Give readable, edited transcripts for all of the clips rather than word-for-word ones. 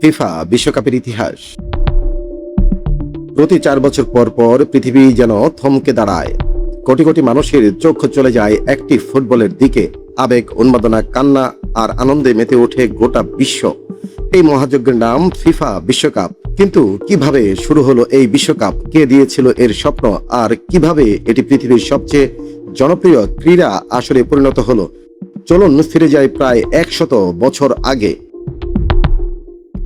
FIFA বিশ্বকাপের ইতিহাস। প্রতি 4 বছর পর পর পৃথিবী যেন থমকে দাঁড়ায়। কোটি কোটি মানুষের চোখ চলে যায় একটি ফুটবলের দিকে। আবেগ, উন্মাদনা, কান্না আর আনন্দে মেতে ওঠে গোটা বিশ্ব। এই মহাযজ্ঞের নাম ফিফা বিশ্বকাপ। কিন্তু কিভাবে শুরু হলো এই বিশ্বকাপ, কে দিয়েছিল এর স্বপ্ন, আর কিভাবে এটি পৃথিবীর সবচেয়ে জনপ্রিয় ক্রীড়া আসরে পরিণত হলো? চলুন ফিরে যাই প্রায় 100 বছর আগে।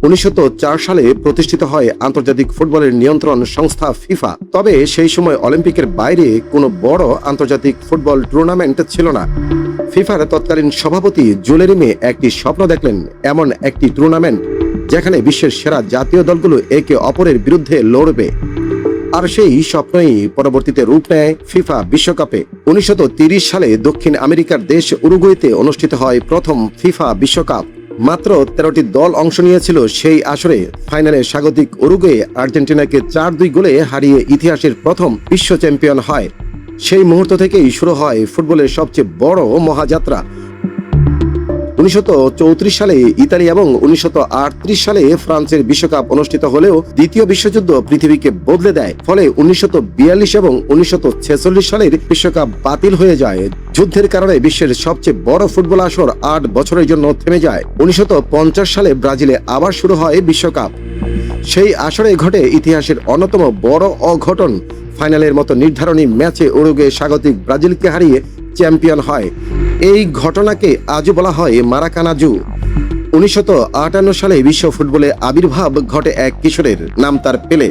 1904 সালে প্রতিষ্ঠিত হয় আন্তর্জাতিক ফুটবলের নিয়ন্ত্রণ সংস্থা ফিফা। তবে সেই সময় অলিম্পিকের বাইরে কোনো বড় আন্তর্জাতিক ফুটবল টুর্নামেন্ট ছিল না। ফিফার তৎকালীন সভাপতি জুলে রিমে একটি স্বপ্ন দেখলেন, এমন একটি টুর্নামেন্ট যেখানে বিশ্বের সেরা জাতীয় দলগুলো একে অপরের বিরুদ্ধে লড়বে। আর সেই স্বপ্নই পরবর্তীতে রূপ নেয় ফিফা বিশ্বকাপে। 1930 সালে দক্ষিণ আমেরিকার দেশ উরুগুয়েতে অনুষ্ঠিত হয় প্রথম ফিফা বিশ্বকাপ। মাত্র 13টি দল অংশ নিয়েছিল সেই আসরে। ফাইনালে স্বাগতিক উরুগুয়ে আর্জেন্টিনাকে 4-2 গোলে হারিয়ে ইতিহাসের প্রথম বিশ্ব চ্যাম্পিয়ন হয়। সেই মুহূর্ত থেকেই শুরু হয় ফুটবলের সবচেয়ে বড় মহাযাত্রা। 1934 সালে ইতালি এবং 1938 সালে ফ্রান্সের বিশ্বকাপ অনুষ্ঠিত হলেও দ্বিতীয় বিশ্বযুদ্ধ পৃথিবীকে বদলে দেয়। ফলে 1942 এবং 1946 সালের বিশ্বকাপ বাতিল হয়ে যায়। যুদ্ধের কারণে বিশ্বের সবচেয়ে বড় ফুটবল আসর 8 বছরের জন্য থেমে যায়। 1950 সালে ব্রাজিলে আবার শুরু হয় বিশ্বকাপ। সেই আসরে ঘটে ইতিহাসের অন্যতম বড় অঘটন। ফাইনালের মতো নির্ধারণী ম্যাচে উরুগুয়ে স্বাগতিক ব্রাজিলকে হারিয়ে চ্যাম্পিয়ন হয়। এই ঘটনাকে আজও বলা হয় মারাকানাজু। 1958 সালে বিশ্ব ফুটবলে আবির্ভাব ঘটে এক কিশোরের, নাম তার পেলে।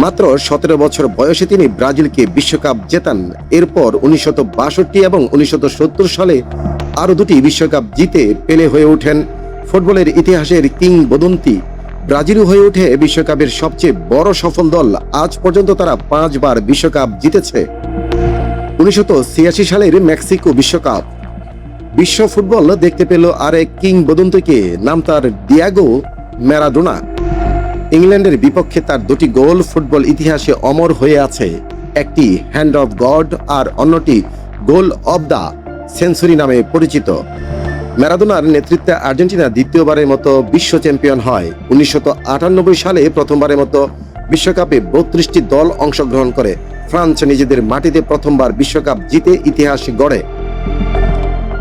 মাত্র 17 বছর বয়সে তিনি ব্রাজিলকে বিশ্বকাপ জেতান। এরপর 1962 এবং 1970 সালে আরও 2টি বিশ্বকাপ জিতে পেলে হয়ে ওঠেন ফুটবলের ইতিহাসের কিংবদন্তি। ব্রাজিলও হয়ে ওঠে বিশ্বকাপের সবচেয়ে বড় সফল দল। আজ পর্যন্ত তারা 5 বার বিশ্বকাপ জিতেছে। 1986 সালের মেক্সিকো বিশ্বকাপ। বিশ্ব ফুটবল দেখতে পেল আরেক কিংবদন্তিকে, নাম তার ডিয়েগো ম্যারাডোনা। ইংল্যান্ডের বিপক্ষে তার 2টি গোল ফুটবল ইতিহাসে অমর হয়ে আছে। একটি হ্যান্ড অফ গড আর অন্যটি গোল অব দ্য সেঞ্চুরি নামে পরিচিত। ম্যারাডোনার নেতৃত্বে আর্জেন্টিনা দ্বিতীয়বারের মতো বিশ্ব চ্যাম্পিয়ন হয়। 1998 সালে প্রথমবারের মতো বিশ্বকাপে 32টি দল অংশগ্রহণ করে। ফ্রান্স নিজেদের মাটিতে প্রথমবার বিশ্বকাপ জিতে ইতিহাস গড়ে।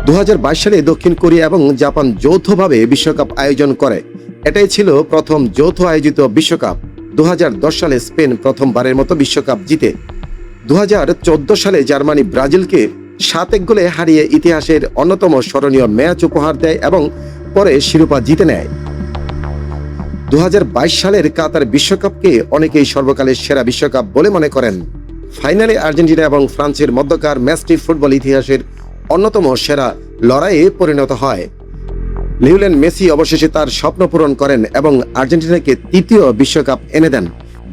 2022 সালে দক্ষিণ কোরিয়া এবং জাপান যৌথভাবে বিশ্বকাপ আয়োজন করে। এটাই ছিল প্রথম যৌথ আয়োজিত বিশ্বকাপ। 2010 সালে স্পেন প্রথমবারের মতো বিশ্বকাপ জিতে। 2014 সালে জার্মানি ব্রাজিলকে 7-1 গোলে হারিয়ে ইতিহাসের অন্যতম স্মরণীয় ম্যাচ উপহার দেয় এবং পরে শিরোপা জিতে নেয়। 2022 সালের কাতার বিশ্বকাপকে অনেকেই সর্বকালের সেরা বিশ্বকাপ বলে মনে করেন। ফাইনালে আর্জেন্টিনা এবং ফ্রান্সের মধ্যকার ম্যাচটি ফুটবল ইতিহাসের অন্যতম সেরা লড়াইয়ে পরিণত হয়। লিওনেল মেসি অবশেষে তার স্বপ্ন পূরণ করেন এবং আর্জেন্টিনাকে 3য় বিশ্বকাপ এনে দেন।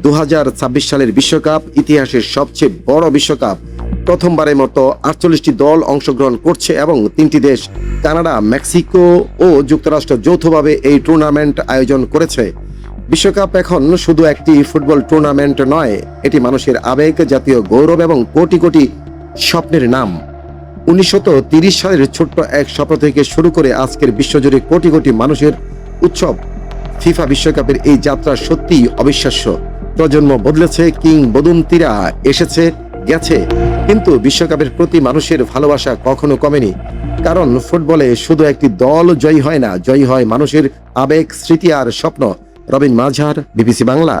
2026 সালের বিশ্বকাপ ইতিহাসের সবচেয়ে বড় বিশ্বকাপ। প্রথমবারের মতো 48টি দল অংশগ্রহণ করছে এবং 3টি দেশ, কানাডা, মেক্সিকো ও যুক্তরাষ্ট্র যৌথভাবে এই টুর্নামেন্ট আয়োজন করেছে। বিশ্বকাপ এখন শুধু একটি ফুটবল টুর্নামেন্ট নয়, এটি মানুষের আবেগ, জাতীয় গৌরব এবং কোটি কোটি স্বপ্নের নাম। 1930 সালের ছোট্ট এক স্বপ্ন থেকে শুরু করে আজকের বিশ্বজুড়ে কোটি কোটি মানুষের উৎসব ফিফা বিশ্বকাপের এই যাত্রা সত্যিই অবিশ্বাস্য। প্রজন্ম বদলেছে, কিংবদন্তিরা এসেছে গেছে, কিন্তু বিশ্বকাপের প্রতি মানুষের ভালোবাসা কখনো কমেনি। কারণ ফুটবলে শুধু একটি দল জয়ী হয় না, জয়ী হয় মানুষের আবেগ, স্মৃতি আর স্বপ্ন। রবিন মাঝার, বিবিসি বাংলা।